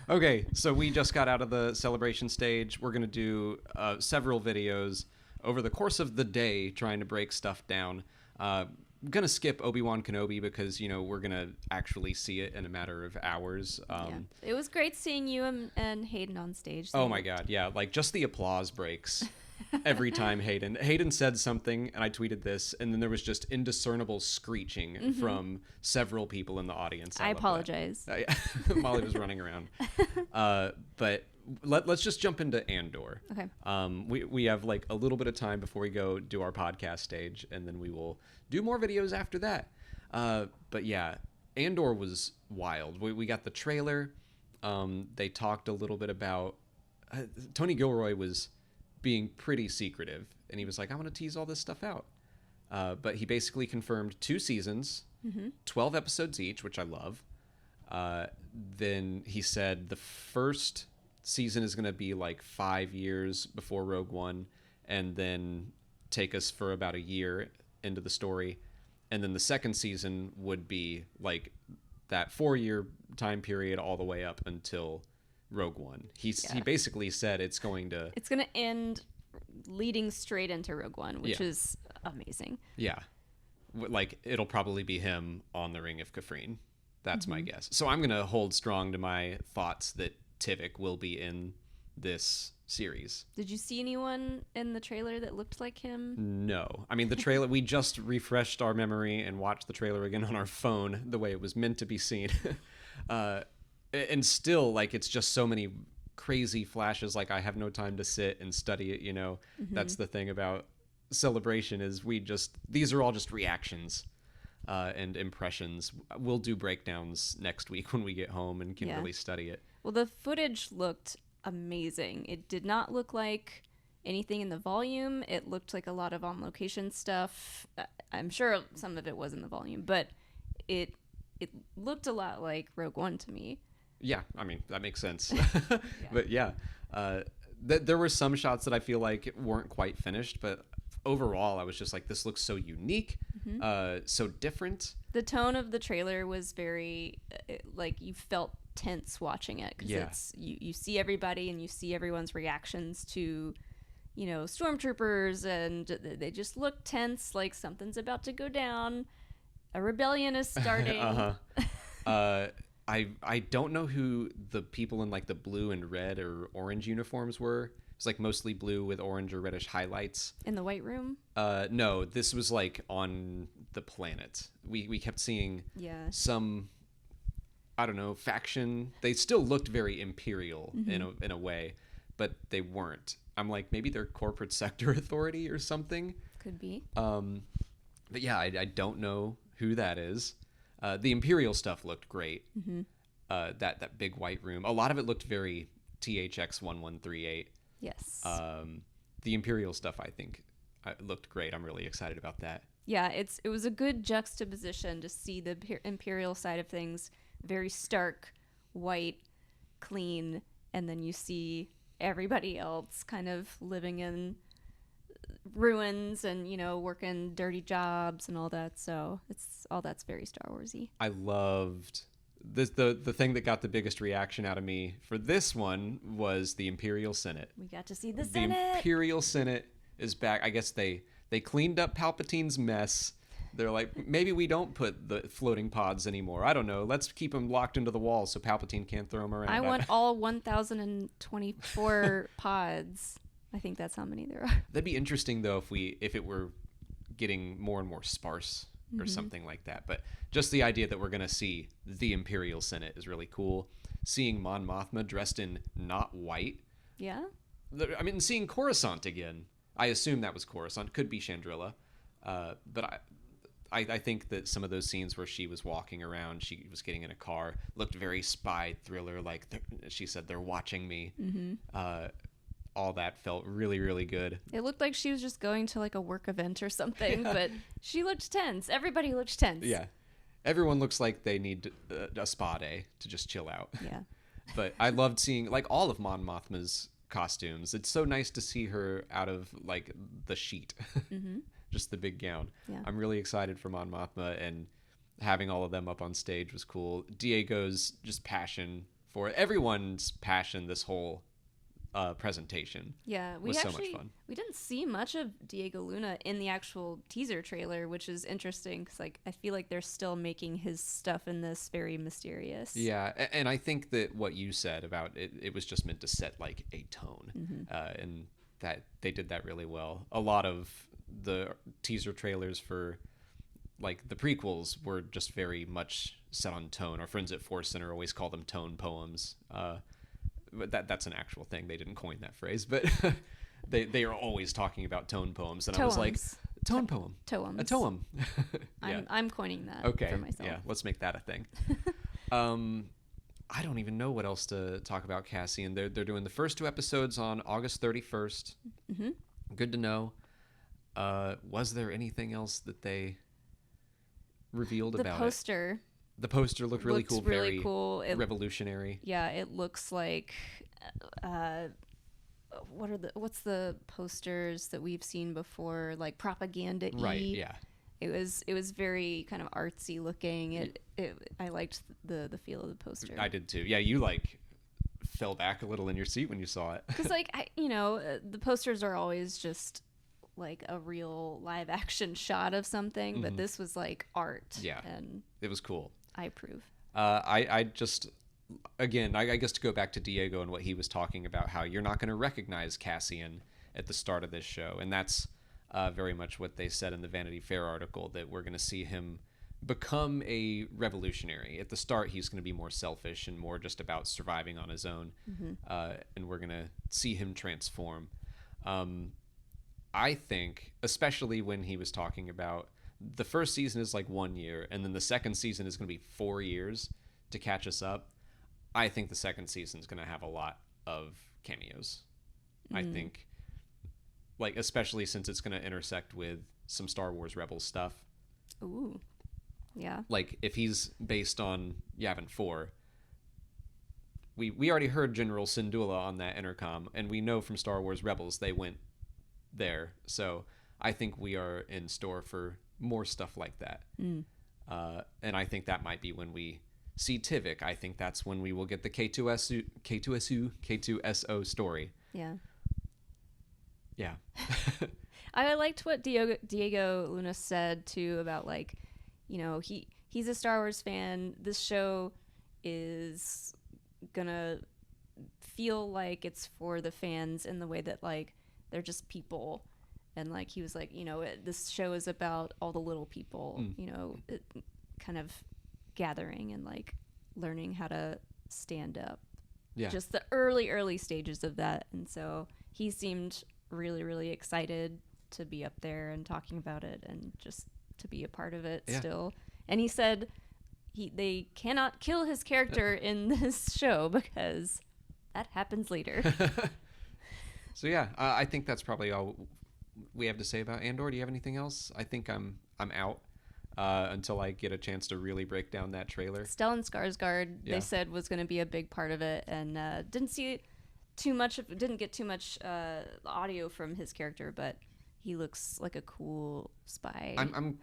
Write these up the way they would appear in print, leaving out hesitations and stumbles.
Okay, so we just got out of the celebration stage. We're going to do several videos over the course of the day trying to break stuff down. I'm going to skip Obi-Wan Kenobi because, we're going to actually see it in a matter of hours. It was great seeing you and Hayden on stage. Oh my God, yeah. Like, just the applause breaks every time Hayden said something, and I tweeted this, and then there was just indiscernible screeching from several people in the audience. I apologize. Molly was running around. But let's just jump into Andor. Okay. We have like a little bit of time before we go do our podcast stage, and then we will do more videos after that. But yeah, Andor was wild. We got the trailer. They talked a little bit about Tony Gilroy was being pretty secretive, and he was like, I want to tease all this stuff out. But he basically confirmed 2 seasons, 12 episodes each, which I love. Then he said the first season is going to be like 5 years before Rogue One, and then take us for about a year into the story. And then the second season would be like that 4-year time period all the way up until Rogue One. He basically said it's going to end leading straight into Rogue One, which is amazing. Yeah. Like, it'll probably be him on the Ring of Kafrene. That's my guess. So I'm going to hold strong to my thoughts that Tivik will be in this series. Did you see anyone in the trailer that looked like him? No. I mean, the trailer, we just refreshed our memory and watched the trailer again on our phone the way it was meant to be seen. And still, like, it's just so many crazy flashes. Like, I have no time to sit and study it, That's the thing about Celebration is these are all just reactions and impressions. We'll do breakdowns next week when we get home and can really study it. Well, the footage looked amazing. It did not look like anything in the volume. It looked like a lot of on-location stuff. I'm sure some of it was in the volume, but it looked a lot like Rogue One to me. Yeah, I mean, that makes sense. But yeah, there were some shots that I feel like weren't quite finished, but overall, I was just like, this looks so unique, so different. The tone of the trailer was very, like, you felt tense watching it, because it's you see everybody and you see everyone's reactions to, stormtroopers, and they just look tense, like something's about to go down. A rebellion is starting. I don't know who the people in like the blue and red or orange uniforms were. It's like mostly blue with orange or reddish highlights. In the White Room? No, this was like on the planet. We kept seeing some, I don't know, faction. They still looked very Imperial in a way, but they weren't. I'm like, maybe they're corporate sector authority or something. Could be. But yeah, I don't know who that is. The Imperial stuff looked great. That big white room. A lot of it looked very THX 1138. Yes. The Imperial stuff, I think, looked great. I'm really excited about that. Yeah, it was a good juxtaposition to see the Imperial side of things, very stark, white, clean, and then you see everybody else kind of living in ruins and, working dirty jobs and all that. So that's very Star Wars-y. I loved this. The thing that got the biggest reaction out of me for this one was the Imperial Senate. We got to see the Senate. The Imperial Senate is back. I guess they cleaned up Palpatine's mess. They're like, maybe we don't put the floating pods anymore. I don't know. Let's keep them locked into the wall so Palpatine can't throw them around. I want all 1,024 pods. I think that's how many there are. That'd be interesting though if it were getting more and more sparse or something like that. But just the idea that we're gonna see the Imperial Senate is really cool. Seeing Mon Mothma dressed in not white. Yeah. I mean, seeing Coruscant again. I assume that was Coruscant. Could be Chandrilla. But I think that some of those scenes where she was walking around, she was getting in a car, looked very spy thriller. Like she said, they're watching me. All that felt really, really good. It looked like she was just going to like a work event or something, but she looked tense. Everybody looked tense. Yeah. Everyone looks like they need a spa day to just chill out. Yeah. But I loved seeing like all of Mon Mothma's costumes. It's so nice to see her out of like the sheet. Just the big gown. Yeah. I'm really excited for Mon Mothma, and having all of them up on stage was cool. Diego's just passion for it. Everyone's passion this whole presentation. Yeah, was so much fun. We didn't see much of Diego Luna in the actual teaser trailer, which is interesting because like I feel like they're still making his stuff in this very mysterious. Yeah, and I think that what you said about it was just meant to set like a tone, and that they did that really well. A lot of the teaser trailers for like the prequels were just very much set on tone. Our friends at Force Center always call them tone poems. But that's an actual thing. They didn't coin that phrase, but they are always talking about tone poems, and I was like, tone poem, Toems. a toem. Yeah. I'm coining that Okay, for myself. yeah, let's make that a thing. I don't even know what else to talk about Cassian. They're doing the first 2 episodes on August 31st. Mm-hmm. Good to know. Was there anything else that they revealed about it? The poster looked really cool, really very cool. revolutionary. Yeah, it looks like what's the posters that we've seen before, like propaganda-y. Right, yeah. It was very kind of artsy looking. I liked the feel of the poster. I did too. Yeah, you like fell back a little in your seat when you saw it. Because like the posters are always just like a real live action shot of something, but this was like art. Yeah, and it was cool. I approve. I just, again, I guess to go back to Diego and what he was talking about, how you're not going to recognize Cassian at the start of this show. And that's very much what they said in the Vanity Fair article, that we're going to see him become a revolutionary. At the start, he's going to be more selfish and more just about surviving on his own. And we're going to see him transform. I think, especially when he was talking about the first season is like 1 year, and then the second season is going to be 4 years to catch us up. I think the second season is going to have a lot of cameos. I think, like, especially since it's going to intersect with some Star Wars Rebels stuff. Ooh, yeah. Like, if he's based on Yavin 4, we already heard General Syndulla on that intercom, and we know from Star Wars Rebels they went there. So I think we are in store for more stuff like that. And I think that might be when we see Tivik. I think that's when we will get the K2SO story. Yeah. Yeah. I liked what Diego Luna said too about like, he's a Star Wars fan. This show is gonna feel like it's for the fans in the way that like they're just people. And like he was like, this show is about all the little people, kind of gathering and like learning how to stand up. Yeah. Just the early stages of that. And so he seemed really, really excited to be up there and talking about it and just to be a part of it still. And he said they cannot kill his character in this show because that happens later. So yeah, I think that's probably all we have to say about Andor. Do you have anything else? I think I'm out until I get a chance to really break down that trailer. Stellan Skarsgård, they said, was going to be a big part of it, and didn't get too much audio from his character, but he looks like a cool spy. I'm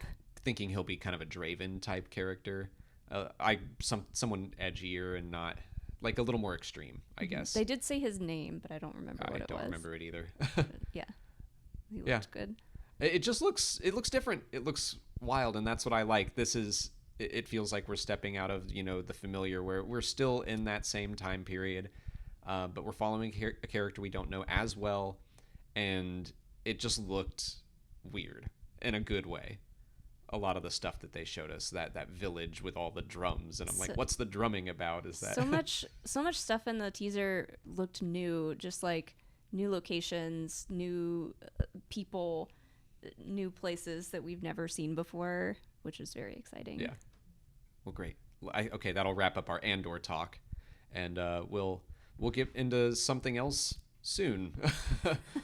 thinking he'll be kind of a Draven type character. Someone edgier and not like a little more extreme, I guess. They did say his name, but I don't remember what it was. I don't remember it either. Yeah. He looked good. It just looks different. It looks wild, and that's what I like. It feels like we're stepping out of, the familiar, where we're still in that same time period, but we're following a character we don't know as well, and it just looked weird in a good way. A lot of the stuff that they showed us, that village with all the drums, and I'm like, what's the drumming about? Is that so much stuff in the teaser looked new, just like new locations, new people, new places that we've never seen before, which is very exciting. Yeah. Well, great. Okay, that'll wrap up our Andor talk, and we'll get into something else soon.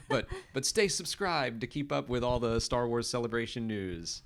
but stay subscribed to keep up with all the Star Wars Celebration news.